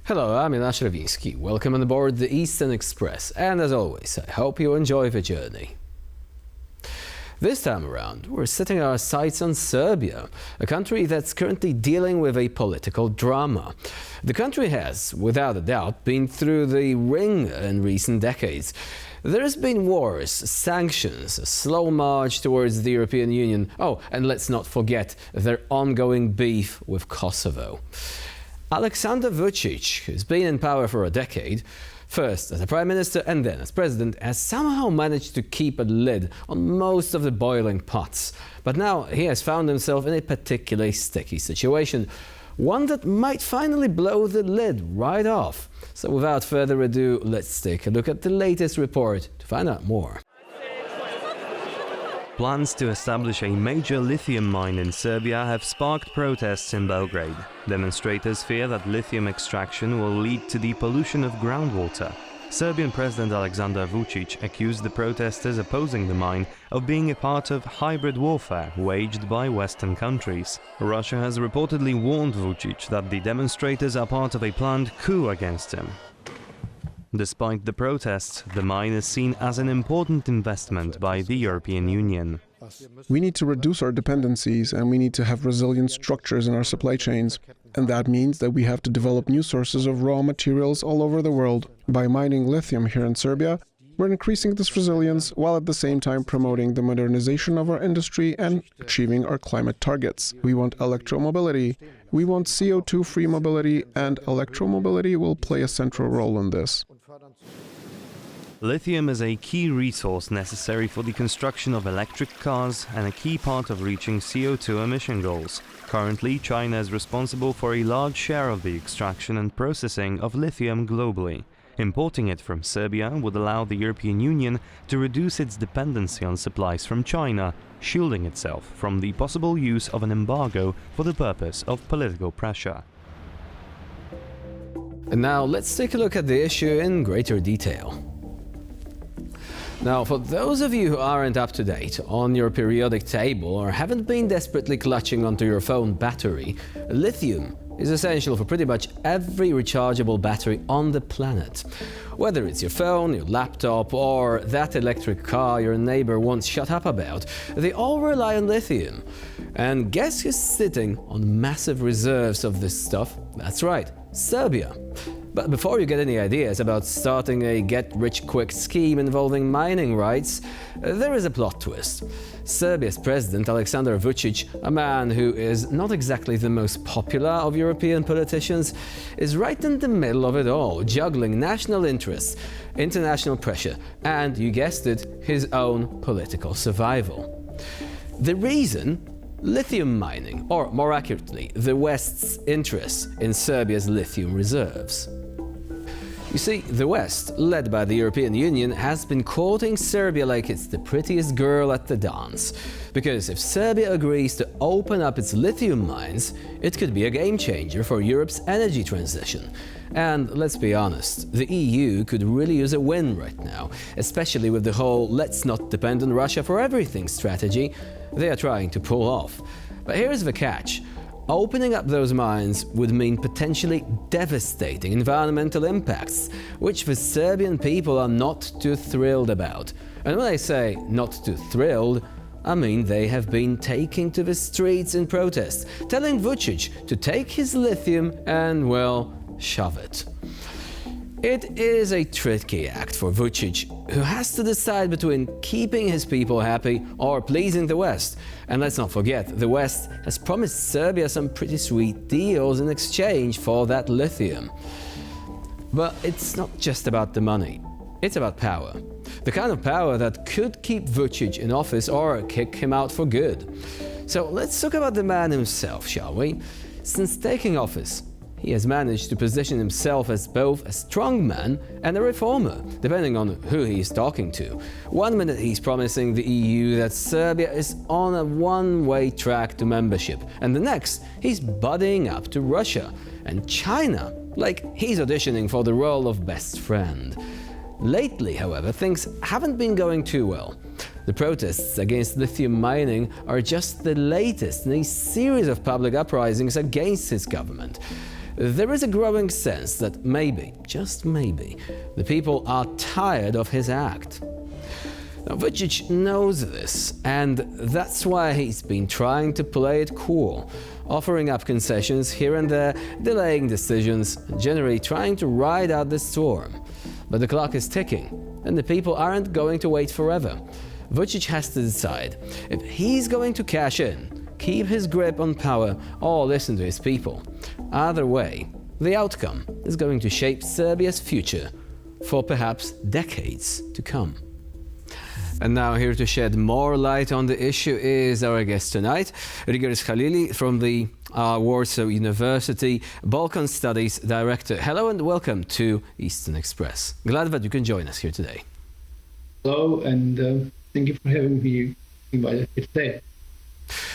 Hello, I'm Jan Szrewiński. Welcome on board the Eastern Express, and as always, I hope you enjoy the journey. This time around, we're setting our sights on Serbia, a country that's currently dealing with a political drama. The country has, without a doubt, been through the ringer in recent decades. There's been wars, sanctions, a slow march towards the European Union. Oh, and let's not forget their ongoing beef with Kosovo. Aleksandar Vučić, who's been in power for a decade, first as a prime minister and then as president, has somehow managed to keep a lid on most of the boiling pots. But now he has found himself in a particularly sticky situation, one that might finally blow the lid right off. So without further ado, let's take a look at the latest report to find out more. Plans to establish a major lithium mine in Serbia have sparked protests in Belgrade. Demonstrators fear that lithium extraction will lead to the pollution of groundwater. Serbian President Aleksandar Vučić accused the protesters opposing the mine of being a part of hybrid warfare waged by Western countries. Russia has reportedly warned Vučić that the demonstrators are part of a planned coup against him. Despite the protests, the mine is seen as an important investment by the European Union. We need to reduce our dependencies and we need to have resilient structures in our supply chains. And that means that we have to develop new sources of raw materials all over the world. By mining lithium here in Serbia, we're increasing this resilience while at the same time promoting the modernization of our industry and achieving our climate targets. We want electromobility, we want CO2-free mobility, and electromobility will play a central role in this. Lithium is a key resource necessary for the construction of electric cars and a key part of reaching CO2 emission goals. Currently, China is responsible for a large share of the extraction and processing of lithium globally. Importing it from Serbia would allow the European Union to reduce its dependency on supplies from China, shielding itself from the possible use of an embargo for the purpose of political pressure. And now let's take a look at the issue in greater detail. Now, for those of you who aren't up to date on your periodic table or haven't been desperately clutching onto your phone battery, lithium is essential for pretty much every rechargeable battery on the planet. Whether it's your phone, your laptop, or that electric car your neighbor once shut up about, they all rely on lithium. And guess who's sitting on massive reserves of this stuff? That's right, Serbia. But before you get any ideas about starting a get-rich-quick scheme involving mining rights, there is a plot twist. Serbia's President Aleksandar Vučić, a man who is not exactly the most popular of European politicians, is right in the middle of it all, juggling national interests, international pressure, and, you guessed it, his own political survival. The reason? Lithium mining, or more accurately, the West's interest in Serbia's lithium reserves. You see, the West, led by the European Union, has been courting Serbia like it's the prettiest girl at the dance. Because if Serbia agrees to open up its lithium mines, it could be a game changer for Europe's energy transition. And let's be honest, the EU could really use a win right now, especially with the whole "let's not depend on Russia for everything" strategy they are trying to pull off. But here's the catch. Opening up those mines would mean potentially devastating environmental impacts, which the Serbian people are not too thrilled about. And when I say not too thrilled, I mean they have been taking to the streets in protest, telling Vučić to take his lithium and, well, shove it. It is a tricky act for Vučić, who has to decide between keeping his people happy or pleasing the West. And let's not forget, the West has promised Serbia some pretty sweet deals in exchange for that lithium. But it's not just about the money, it's about power. The kind of power that could keep Vučić in office or kick him out for good. So let's talk about the man himself, shall we? Since taking office, he has managed to position himself as both a strong man and a reformer, depending on who he is talking to. One minute he's promising the EU that Serbia is on a one-way track to membership, and the next he's buddying up to Russia and China, like he's auditioning for the role of best friend. Lately, however, things haven't been going too well. The protests against lithium mining are just the latest in a series of public uprisings against his government. there is a growing sense that maybe, just maybe, the people are tired of his act. Now, Vučić knows this, and that's why he's been trying to play it cool, offering up concessions here and there, delaying decisions, generally trying to ride out the storm. But the clock is ticking, and the people aren't going to wait forever. Vučić has to decide if he's going to cash in, keep his grip on power, or listen to his people. Either way, the outcome is going to shape Serbia's future for perhaps decades to come. And now here to shed more light on the issue is our guest tonight, Rigoris Halili from the Warsaw University Balkan Studies Director. Hello and welcome to Eastern Express. Glad that you can join us here today. Hello, and thank you for having me invited here today.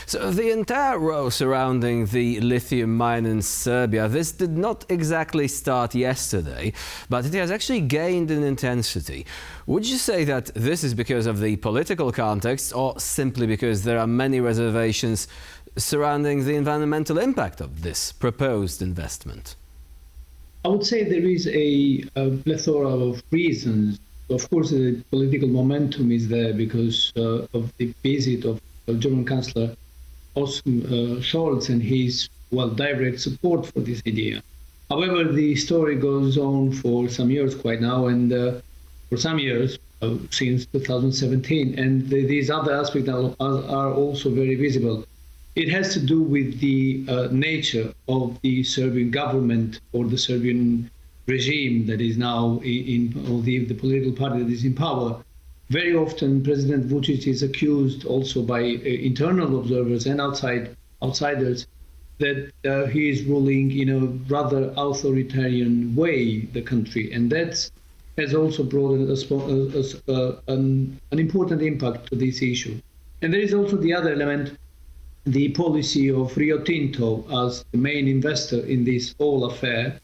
So the entire row surrounding the lithium mine in Serbia, this did not exactly start yesterday, but it has actually gained in intensity. Would you say that this is because of the political context or simply because there are many reservations surrounding the environmental impact of this proposed investment? I would say there is a plethora of reasons. Of course, the political momentum is there because of the visit of German Chancellor Scholz and his direct support for this idea. However, the story goes on for some years quite now, and for some years since 2017, and these other aspects are also very visible. It has to do with the nature of the Serbian government or the Serbian regime that is now or the political party that is in power. Very often, President Vučić is accused also by internal observers and outsiders that he is ruling in a rather authoritarian way the country, and that has also brought an important impact to this issue. And there is also the other element, the policy of Rio Tinto as the main investor in this whole affair,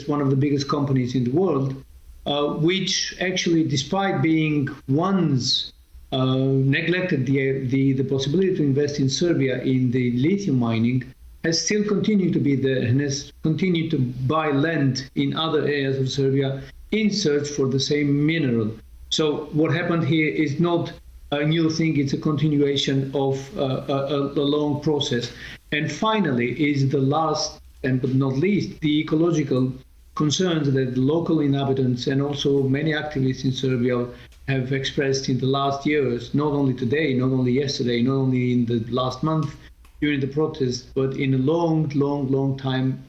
one of the biggest companies in the world, which actually, despite being once neglected the possibility to invest in Serbia in the lithium mining, has still continued to be there and has continued to buy land in other areas of Serbia in search for the same mineral. So what happened here is not a new thing, it's a continuation of a long process. And finally is the last, and but not least, the ecological concerns that the local inhabitants and also many activists in Serbia have expressed in the last years, not only today, not only yesterday, not only in the last month during the protest, but in a long time,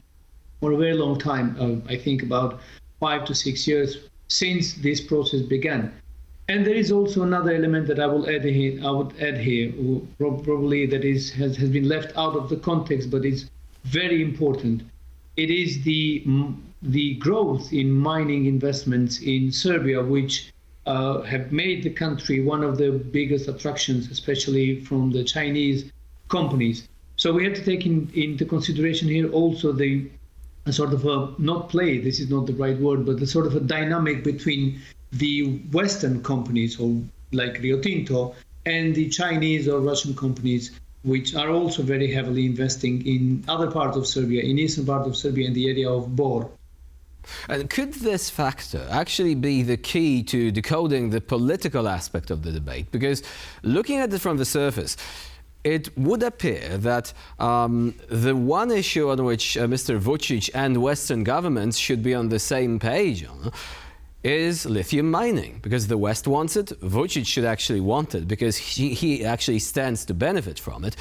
or a very long time, I think about 5 to 6 years since this process began. And there is also another element that I would add here, probably that has been left out of the context, but is very important. It is the growth in mining investments in Serbia, which have made the country one of the biggest attractions, especially from the Chinese companies. So we have to take into consideration here also the sort of not play, this is not the right word, but the sort of a dynamic between the Western companies, or like Rio Tinto, and the Chinese or Russian companies, which are also very heavily investing in other parts of Serbia, in eastern part of Serbia, in the area of Bor. And could this factor actually be the key to decoding the political aspect of the debate? Because looking at it from the surface, it would appear that the one issue on which Mr. Vučić and Western governments should be on the same page on is lithium mining, because the West wants it. Vučić should actually want it because he actually stands to benefit from it.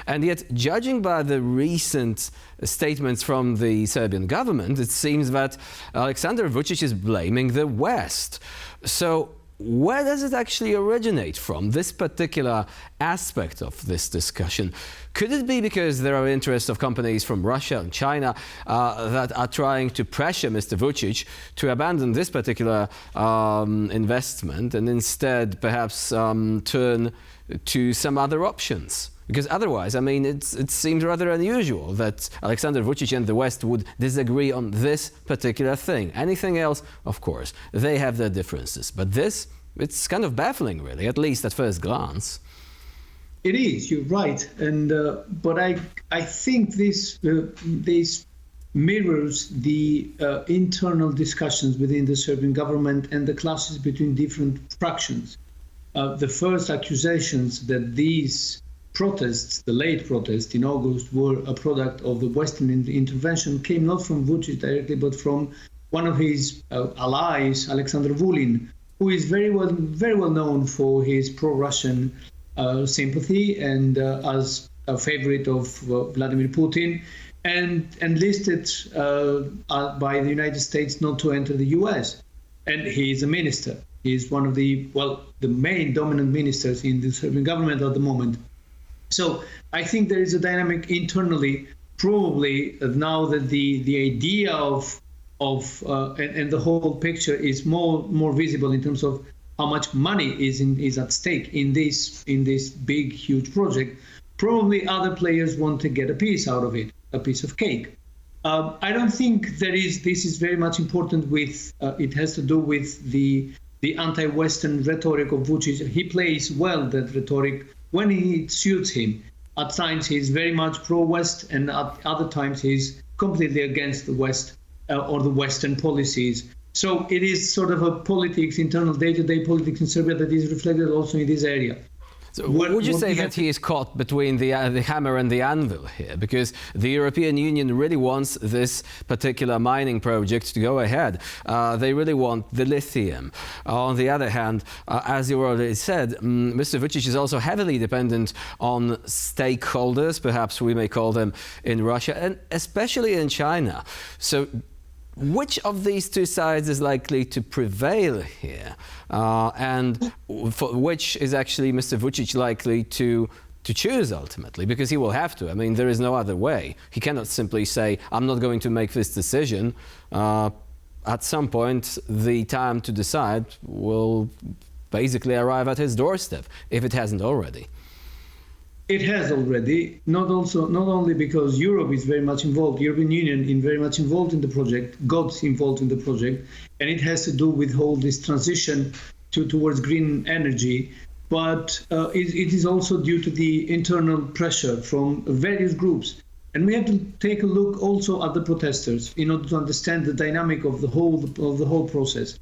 And yet, judging by the recent statements from the Serbian government, it seems that Aleksandar Vučić is blaming the West. So where does it actually originate from, this particular aspect of this discussion? Could it be because there are interests of companies from Russia and China that are trying to pressure Mr. Vučić to abandon this particular investment and instead perhaps turn to some other options? Because otherwise, I mean, it seems rather unusual that Aleksandar Vučić and the West would disagree on this particular thing. Anything else, of course, they have their differences. But this, it's kind of baffling, really, at least at first glance. It is, you're right. And but I think this mirrors the internal discussions within the Serbian government and the clashes between different fractions. The first accusations that these protests, the late protests in August, were a product of the Western intervention came not from Vučić directly, but from one of his allies, Aleksandar Vučić, who is very well known for his pro-Russian sympathy and as a favorite of Vladimir Putin, and enlisted by the United States not to enter the US. And he is a minister. He is one of the main dominant ministers in the Serbian government at the moment. So I think there is a dynamic internally, probably now that the idea of and the whole picture is more visible in terms of how much money is at stake in this big, huge project. Probably other players want to get a piece out of it, a piece of cake. I don't think this is very much important with, it has to do with the anti-Western rhetoric of Vučić. He plays well that rhetoric when it suits him. At times he's very much pro-West, and at other times he's completely against the West or the Western policies. So it is sort of a politics, internal day-to-day politics in Serbia that is reflected also in this area. So would you say that he is caught between the hammer and the anvil here? Because the European Union really wants this particular mining project to go ahead. They really want the lithium. On the other hand, as you already said, Mr. Vučić is also heavily dependent on stakeholders, perhaps we may call them, in Russia, and especially in China. So which of these two sides is likely to prevail here? And for which is actually Mr. Vučić likely to choose ultimately? Because he will have to. I mean, there is no other way. He cannot simply say, I'm not going to make this decision. At some point, the time to decide will basically arrive at his doorstep, if it hasn't already. It has already, not only because Europe is very much involved, European Union is very much involved in the project, got involved in the project, and it has to do with all this transition towards green energy. But it is also due to the internal pressure from various groups. And we have to take a look also at the protesters in order to understand the dynamic of the whole process.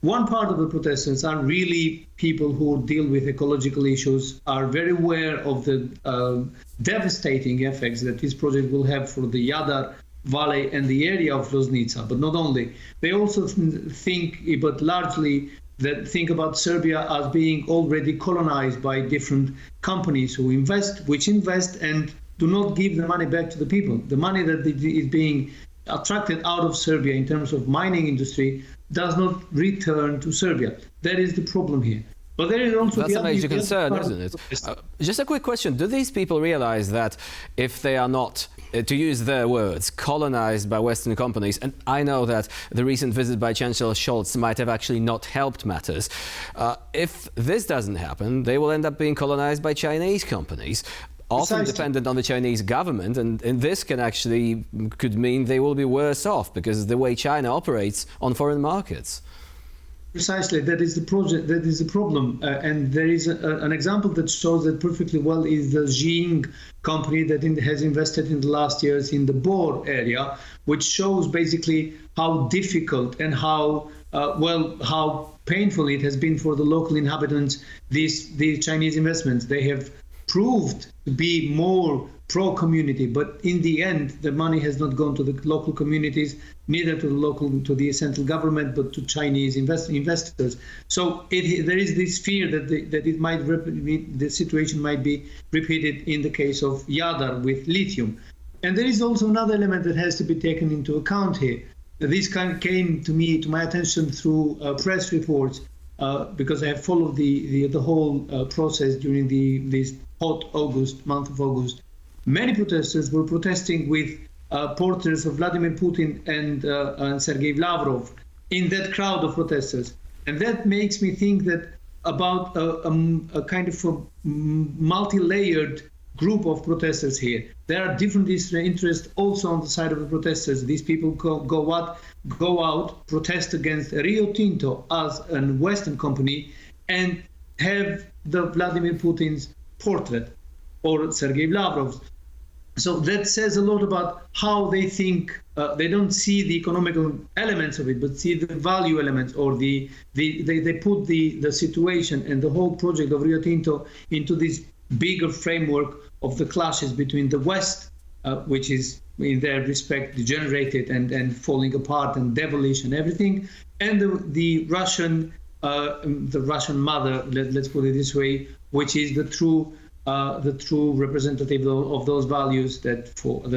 One part of the protesters are really people who deal with ecological issues, are very aware of the devastating effects that this project will have for the Jadar Valley and the area of Loznica. But not only, they also think, but largely, that think about Serbia as being already colonized by different companies which invest and do not give the money back to the people. The money that is being attracted out of Serbia in terms of mining industry does not return to Serbia. That is the problem here. But there is also that's a major concern, isn't it? Just a quick question. Do these people realize that if they are not, to use their words, colonized by Western companies, and I know that the recent visit by Chancellor Scholz might have actually not helped matters, if this doesn't happen, they will end up being colonized by Chinese companies, often dependent on the Chinese government, and this could mean they will be worse off because of the way China operates on foreign markets. Precisely, that is the project. That is the problem, and there is an example that shows that perfectly well is the Xing company that has invested in the last years in the Bor area, which shows basically how difficult and how painful it has been for the local inhabitants. These Chinese investments, they have proved to be more pro-community, but in the end, the money has not gone to the local communities, neither to the central government, but to Chinese investors. So there is this fear that the situation might be repeated in the case of Jadar with lithium. And there is also another element that has to be taken into account here. This came to my attention through press reports, because I have followed the whole process during this hot month of August. Many protesters were protesting with portraits of Vladimir Putin and Sergei Lavrov in that crowd of protesters. And that makes me think that about a kind of a multi-layered group of protesters here. There are different interests also on the side of the protesters. These people go out, protest against Rio Tinto as a Western company, and have the Vladimir Putin's portrait or Sergei Lavrov's. So that says a lot about how they think. They don't see the economical elements of it, but see the value elements, or they put the situation and the whole project of Rio Tinto into this bigger framework of the clashes between the West, which is in their respect degenerated and falling apart and devilish and everything, and the Russian mother, let's put it this way, which is the true representative of those values that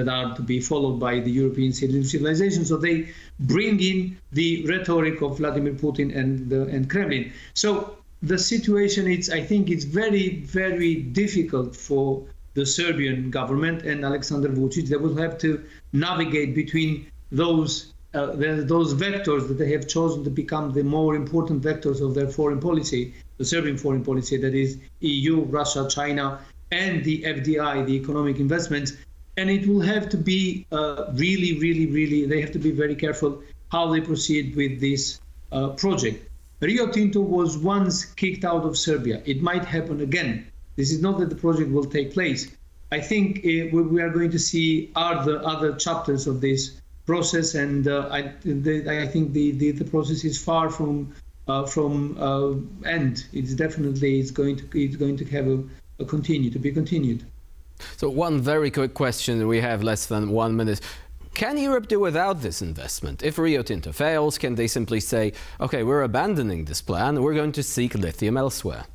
are to be followed by the European civilization. So they bring in the rhetoric of Vladimir Putin and Kremlin. So the situation, I think it's very, very difficult for the Serbian government and Aleksandar Vučić. They will have to navigate between those vectors that they have chosen to become the more important vectors of their foreign policy, the Serbian foreign policy, that is EU, Russia, China, and the FDI, the economic investments. And it will have to be really, they have to be very careful how they proceed with this project. Rio Tinto was once kicked out of Serbia. It might happen again. This is not that the project will take place. I think we are going to see other chapters of this process, and I think the process is far from end. It's going to have a continued. So one very quick question. We have less than 1 minute. Can Europe do without this investment? If Rio Tinto fails, can they simply say, okay, we're abandoning this plan, we're going to seek lithium elsewhere?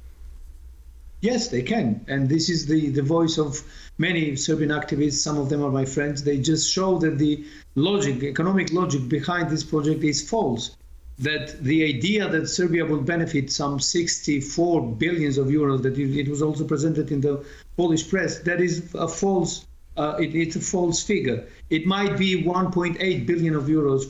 Yes, they can. And this is the voice of many Serbian activists. Some of them are my friends. They just show that the economic logic behind this project is false. That the idea that Serbia will benefit some 64 billions of euros, that it was also presented in the Polish press, that is a false. It's a false figure. It might be 1.8 billion of euros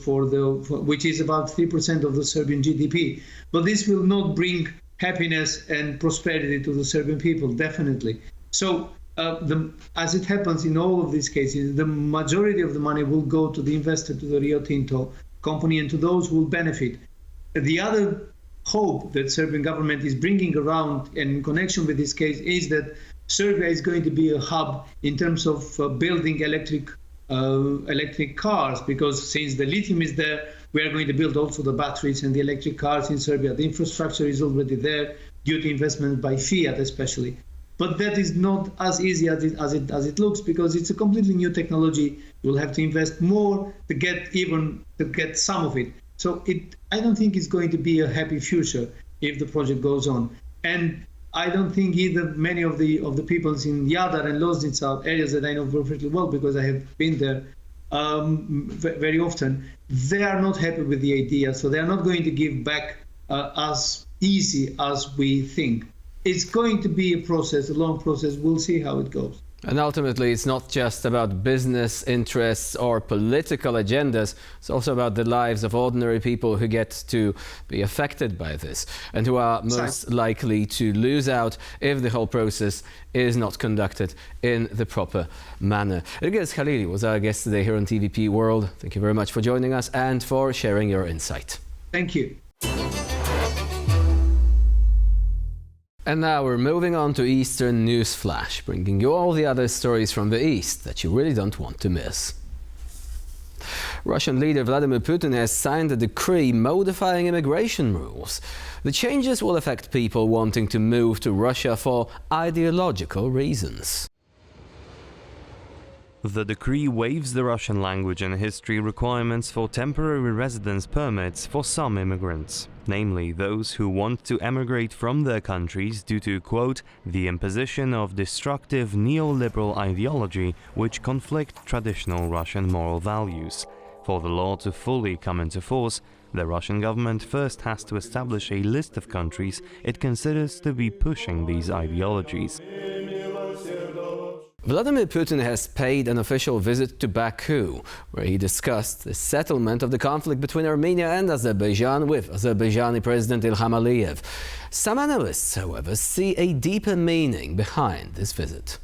which is about 3% of the Serbian GDP. But this will not bring happiness and prosperity to the Serbian people, definitely. So as it happens in all of these cases, the majority of the money will go to the investor, to the Rio Tinto company, and to those who will benefit. The other hope that Serbian government is bringing around in connection with this case is that Serbia is going to be a hub in terms of building electric cars, because since the lithium is there, we are going to build also the batteries and the electric cars in Serbia. The infrastructure is already there due to investment by Fiat especially. But that is not as easy as it looks, because it's a completely new technology. You will have to invest more to get some of it. So I don't think it's going to be a happy future if the project goes on. And I don't think either many of the peoples in Jadar and Loznica, areas that I know perfectly well because I have been there very often, they are not happy with the idea. So they are not going to give back as easy as we think. It's going to be a process, a long process. We'll see how it goes. And ultimately, it's not just about business interests or political agendas. It's also about the lives of ordinary people who get to be affected by this and who are most likely to lose out if the whole process is not conducted in the proper manner. Ilgiz Khalili was our guest today here on TVP World. Thank you very much for joining us and for sharing your insight. Thank you. And now we're moving on to Eastern News Flash, bringing you all the other stories from the East that you really don't want to miss. Russian leader Vladimir Putin has signed a decree modifying immigration rules. The changes will affect people wanting to move to Russia for ideological reasons. The decree waives the Russian language and history requirements for temporary residence permits for some immigrants, namely those who want to emigrate from their countries due to, quote, the imposition of destructive neoliberal ideology which conflict traditional Russian moral values. For the law to fully come into force, the Russian government first has to establish a list of countries it considers to be pushing these ideologies. Vladimir Putin has paid an official visit to Baku, where he discussed the settlement of the conflict between Armenia and Azerbaijan with Azerbaijani President Ilham Aliyev. Some analysts, however, see a deeper meaning behind this visit.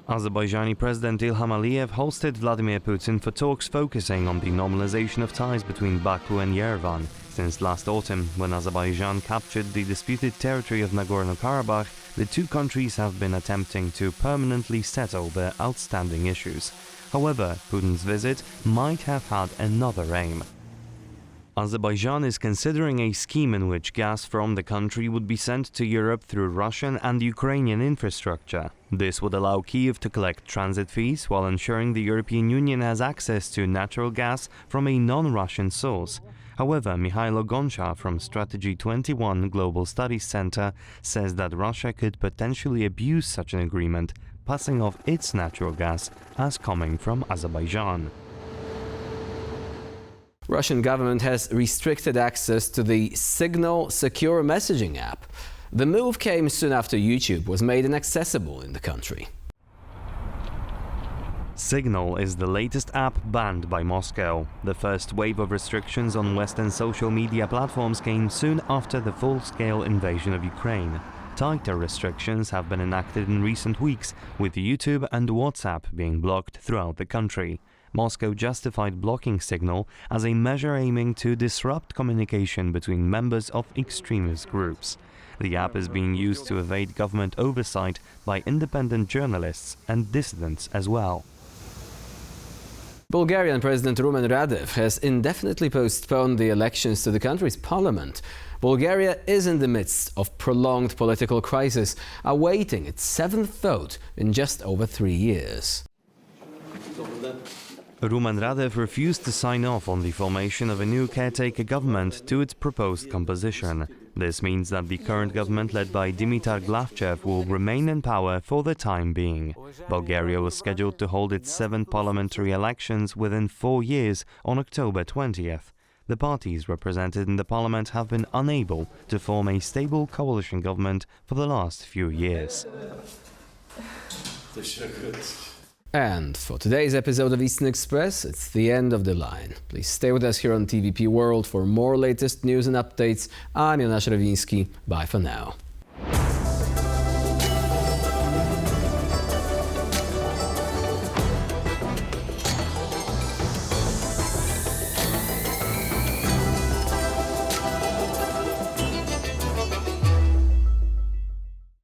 Azerbaijani President Ilham Aliyev hosted Vladimir Putin for talks focusing on the normalization of ties between Baku and Yerevan. Since last autumn, when Azerbaijan captured the disputed territory of Nagorno-Karabakh, The two countries have been attempting to permanently settle their outstanding issues. However, Putin's visit might have had another aim. Azerbaijan is considering a scheme in which gas from the country would be sent to Europe through Russian and Ukrainian infrastructure. This would allow Kyiv to collect transit fees while ensuring the European Union has access to natural gas from a non-Russian source. However, Mikhailo Gonsha from Strategy 21 Global Studies Center says that Russia could potentially abuse such an agreement, passing off its natural gas as coming from Azerbaijan. Russian government has restricted access to the Signal secure messaging app. The move came soon after YouTube was made inaccessible in the country. Signal is the latest app banned by Moscow. The first wave of restrictions on Western social media platforms came soon after the full-scale invasion of Ukraine. Tighter restrictions have been enacted in recent weeks, with YouTube and WhatsApp being blocked throughout the country. Moscow justified blocking Signal as a measure aiming to disrupt communication between members of extremist groups. The app is being used to evade government oversight by independent journalists and dissidents as well. Bulgarian President Rumen Radev has indefinitely postponed the elections to the country's parliament. Bulgaria is in the midst of prolonged political crisis, awaiting its seventh vote in just over 3 years. Rumen Radev refused to sign off on the formation of a new caretaker government to its proposed composition. This means that the current government led by Dimitar Glavchev will remain in power for the time being. Bulgaria was scheduled to hold its 7th parliamentary elections within 4 years on October 20th. The parties represented in the parliament have been unable to form a stable coalition government for the last few years. And for today's episode of Eastern Express, it's the end of the line. Please stay with us here on TVP World for more latest news and updates. I'm Jonasz Rewiński. Bye for now.